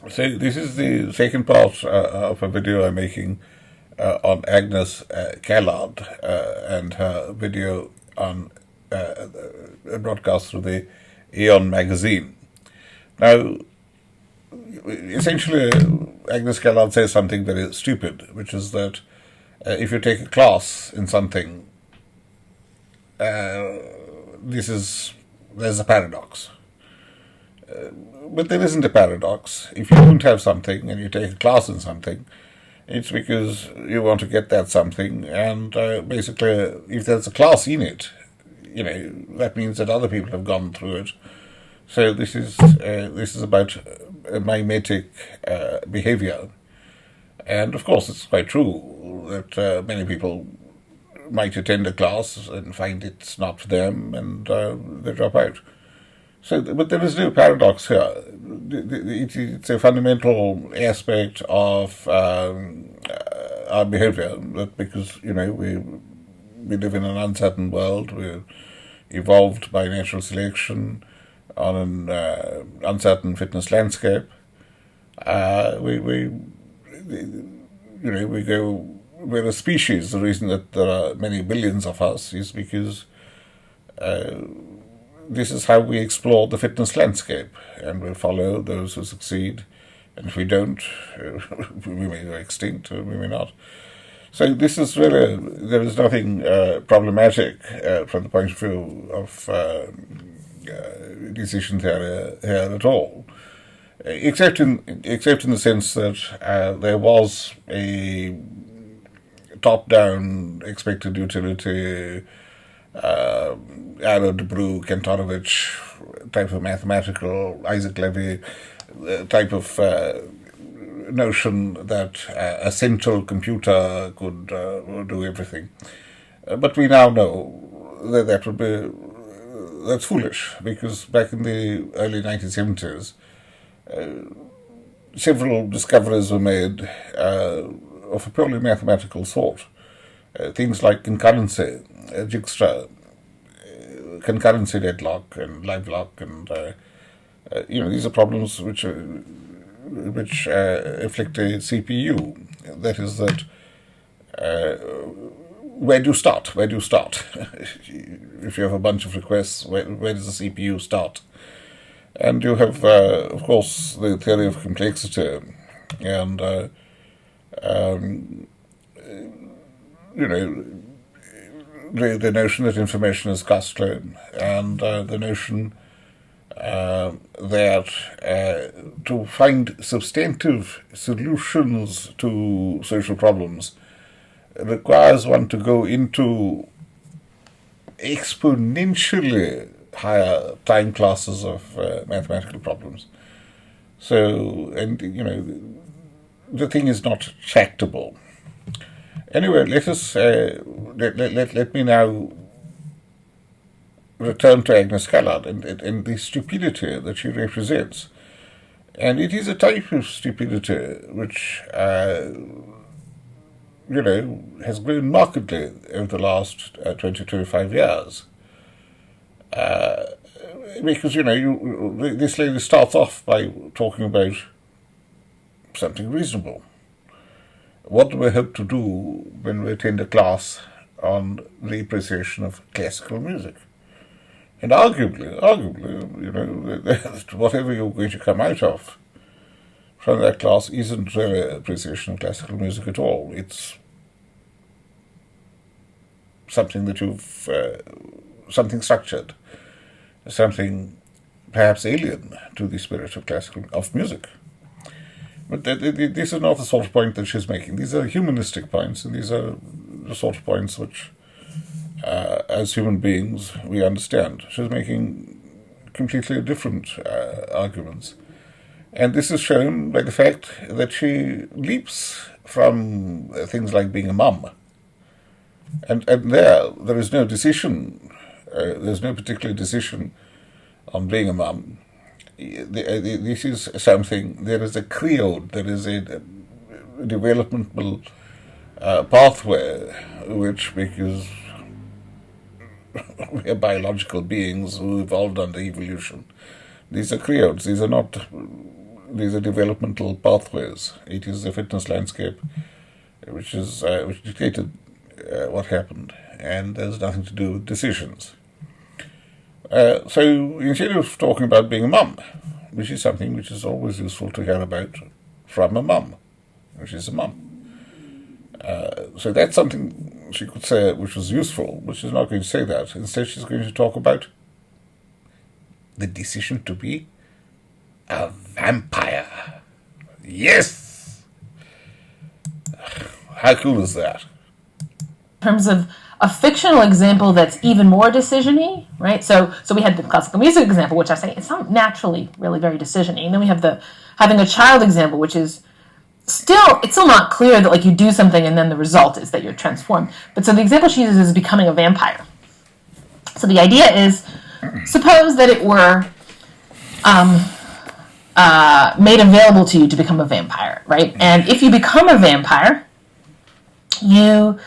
So this is the second part of a video I'm making on Agnes Callard and her video on a broadcast through the Aeon magazine. Now, essentially, Agnes Callard says something very stupid, which is that if you take a class in something, there's a paradox. But there isn't a paradox. If you don't have something and you take a class in something, it's because you want to get that something, and basically, if there's a class in it, that means that other people have gone through it. So this is about mimetic behavior, and of course, it's quite true that many people might attend a class and find it's not for them, and they drop out. So, but there is no paradox here. It's a fundamental aspect of our behavior, that because we live in an uncertain world. We're evolved by natural selection on an uncertain fitness landscape. We're a species. The reason that there are many billions of us is because this is how we explore the fitness landscape, and we follow those who succeed, and if we don't, we may go extinct, or we may not. So this is really, there is nothing problematic from the point of view of decision theory here at all, except in the sense that there was a top-down expected utility, Arrow, de Broglie, Kantorovich type of mathematical, Isaac Levy type of notion that a central computer could do everything. But we now know that that's foolish, because back in the early 1970s, several discoveries were made of a purely mathematical sort. Things like concurrency, Dijkstra, concurrency deadlock and live lock, and these are problems which afflict a CPU. That is that. Where do you start? Where do you start? If you have a bunch of requests, where does the CPU start? And you have, of course, the theory of complexity, and the notion that information is costly, and the notion that to find substantive solutions to social problems requires one to go into exponentially higher time classes of mathematical problems. So, and the thing is not tractable. Anyway, let me now return to Agnes Callard and the stupidity that she represents. And it is a type of stupidity which, has grown markedly over the last 25 years. Because, this lady starts off by talking about something reasonable. What do we hope to do when we attend a class on the appreciation of classical music? And arguably, whatever you're going to come out of from that class isn't really appreciation of classical music at all. It's something that something structured, something perhaps alien to the spirit of music. But this is not the sort of point that she's making. These are humanistic points, and these are the sort of points which, as human beings, we understand. She's making completely different arguments. And this is shown by the fact that she leaps from things like being a mum. And there is no decision, there's no particular decision on being a mum. This is something, there is a creed, there is a developmental pathway, which, because we are biological beings who evolved under evolution, these are creeds, these are not these are developmental pathways. It is the fitness landscape which dictated what happened, and there's nothing to do with decisions. So instead of talking about being a mum, which is something which is always useful to hear about from a mum, which is a mum. So that's something she could say which was useful, but she's not going to say that. Instead, she's going to talk about the decision to be a vampire. Yes! How cool is that? In terms of a fictional example that's even more decision-y, right? So we had the classical music example, which I say it's not naturally really very decision-y. And then we have the having a child example, which is it's still not clear that like you do something and then the result is that you're transformed. But so the example she uses is becoming a vampire. So the idea is, suppose that it were made available to you to become a vampire, right? And if you become a vampire, you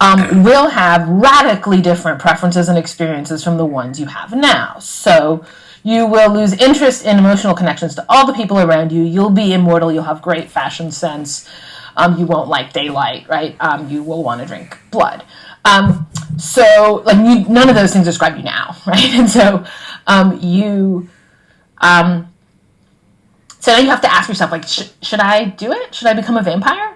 will have radically different preferences and experiences from the ones you have now. So you will lose interest in emotional connections to all the people around you. You'll be immortal. You'll have great fashion sense. You won't like daylight, right? You will want to drink blood. So like none of those things describe you now, right? And so so now you have to ask yourself, like, should I do it? Should I become a vampire?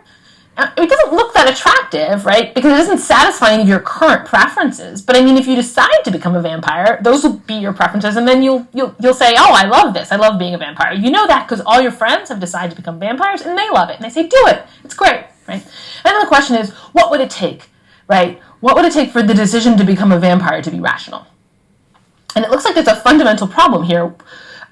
It doesn't look that attractive, right? Because it doesn't satisfy any of your current preferences. But I mean, if you decide to become a vampire, those will be your preferences, and then you'll say, "Oh, I love this. I love being a vampire." You know that because all your friends have decided to become vampires, and they love it, and they say, "Do it. It's great," right? And then the question is, what would it take, right? What would it take for the decision to become a vampire to be rational? And it looks like there's a fundamental problem here.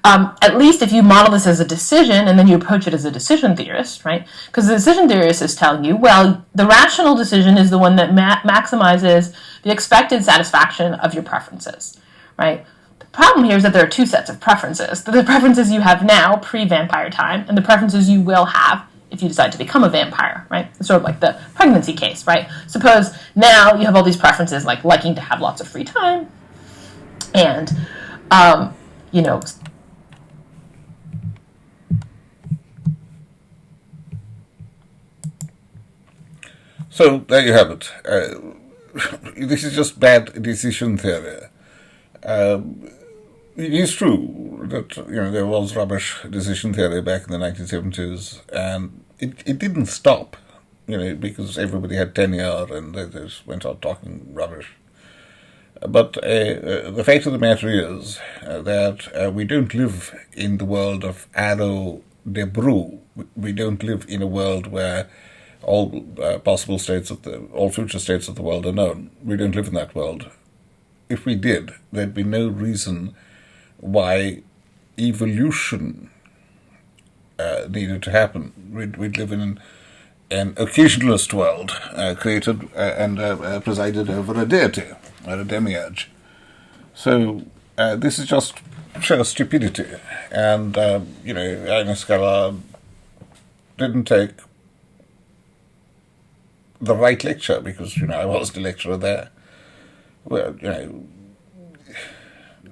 At least if you model this as a decision and then you approach it as a decision theorist, right? Because the decision theorist is telling you, well, the rational decision is the one that maximizes the expected satisfaction of your preferences, right? The problem here is that there are two sets of preferences. The preferences you have now, pre-vampire time, and the preferences you will have if you decide to become a vampire, right? It's sort of like the pregnancy case, right? Suppose now you have all these preferences like liking to have lots of free time and, So there you have it. This is just bad decision theory. It is true that there was rubbish decision theory back in the 1970s, and it didn't stop, because everybody had tenure and they just went on talking rubbish. But the fact of the matter is that we don't live in the world of Arrow de Brew. We don't live in a world where all possible states all future states of the world are known. We don't live in that world. If we did, there'd be no reason why evolution needed to happen. We'd live in an occasionalist world created and presided over a deity or a demiurge. So this is just sheer stupidity. And Agnes Callard didn't take the right lecture because I was the lecturer there. Well,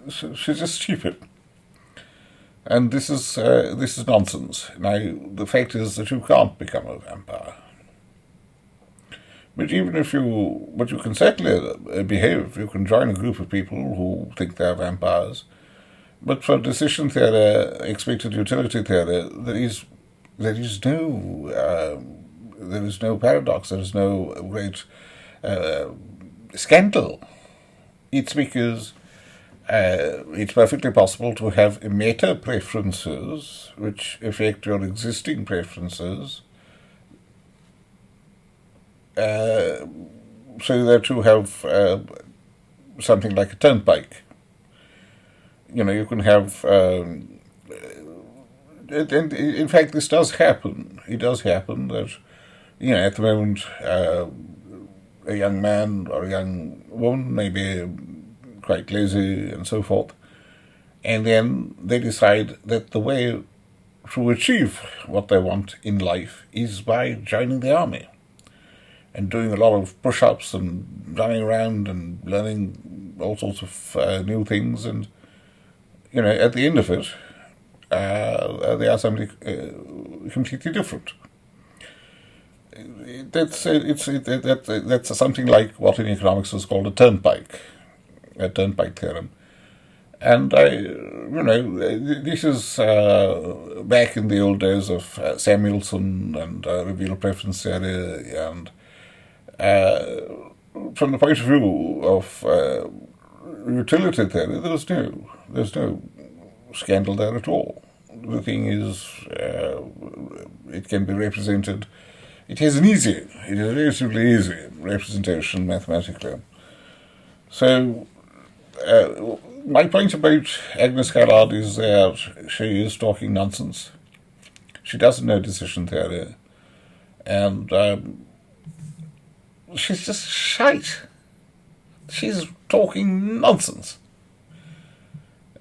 she's just stupid, and this is nonsense. Now the fact is that you can't become a vampire, but even if you can certainly behave. You can join a group of people who think they're vampires, but for decision theory, expected utility theory, there is no paradox, there is no great scandal. It's because it's perfectly possible to have meta preferences which affect your existing preferences, so that you have something like a turnpike. You can have, and in fact this does happen. It does happen that at the moment, a young man or a young woman may be quite lazy and so forth, and then they decide that the way to achieve what they want in life is by joining the army and doing a lot of push-ups and running around and learning all sorts of new things, and at the end of it, they are something completely different. That's something like what in economics is called a turnpike theorem. And this is back in the old days of Samuelson and reveal preference theory, and from the point of view of utility theory, there's no scandal there at all. The thing is, it can be represented. It has a relatively easy representation mathematically. So, my point about Agnes Callard is that she is talking nonsense. She doesn't know decision theory, and she's just shite. She's talking nonsense.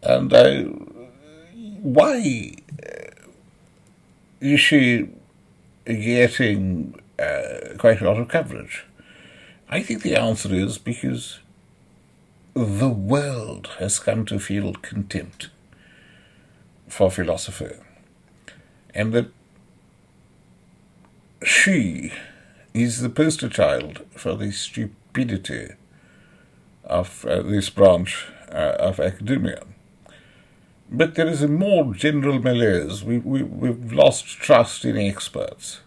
And why is she getting quite a lot of coverage? I think the answer is because the world has come to feel contempt for philosophy, and that she is the poster child for the stupidity of this branch of academia. But there is a more general malaise. We've lost trust in experts,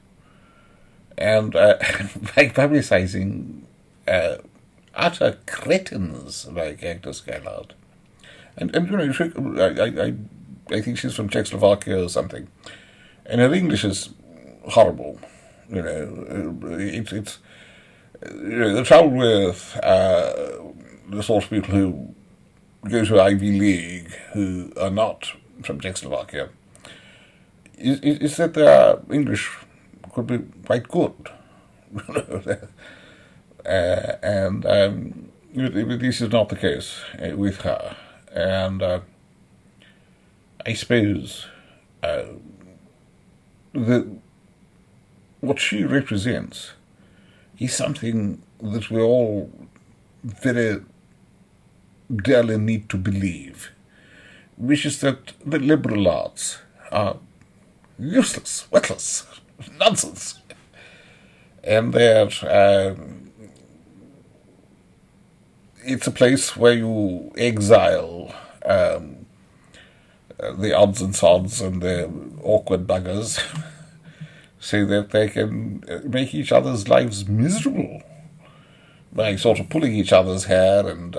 and by publicizing utter cretins like Agnes Callard, and I think she's from Czechoslovakia or something, and her English is horrible. It's the trouble with the sort of people who go to Ivy League who are not from Czechoslovakia is that their English could be quite good. And this is not the case with her. And I suppose what she represents is something that we all very dearly need to believe, which is that the liberal arts are useless, worthless, nonsense, and that it's a place where you exile the odds and sods and the awkward buggers so that they can make each other's lives miserable by sort of pulling each other's hair and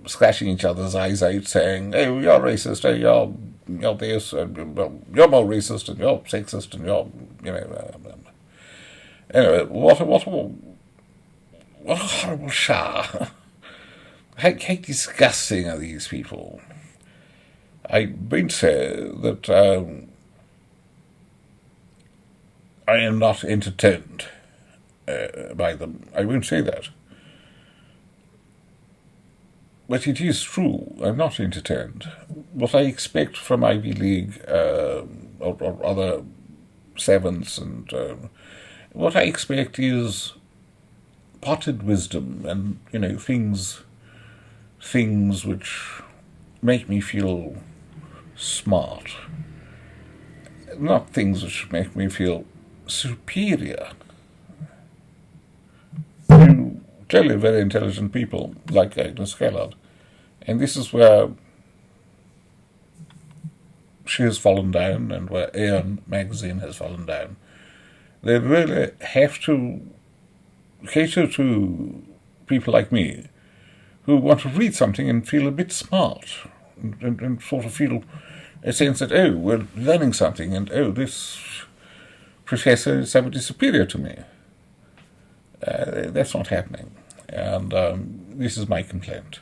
scratching each other's eyes out, saying, "Oh, you're racist. Oh, you're this. You're more racist, and you're sexist, and you're Anyway, what a horrible shower. How disgusting are these people? I won't say that I am not entertained by them. I won't say that. But it is true, I'm not entertained. What I expect from Ivy League or other savants, and what I expect is potted wisdom and, things which make me feel smart, not things which make me feel superior. Clearly very intelligent people like Agnes Callard, and this is where she has fallen down and where Aeon magazine has fallen down. They really have to cater to people like me who want to read something and feel a bit smart and sort of feel a sense that, oh, we're learning something, and oh, this professor is somebody superior to me. That's not happening, and this is my complaint.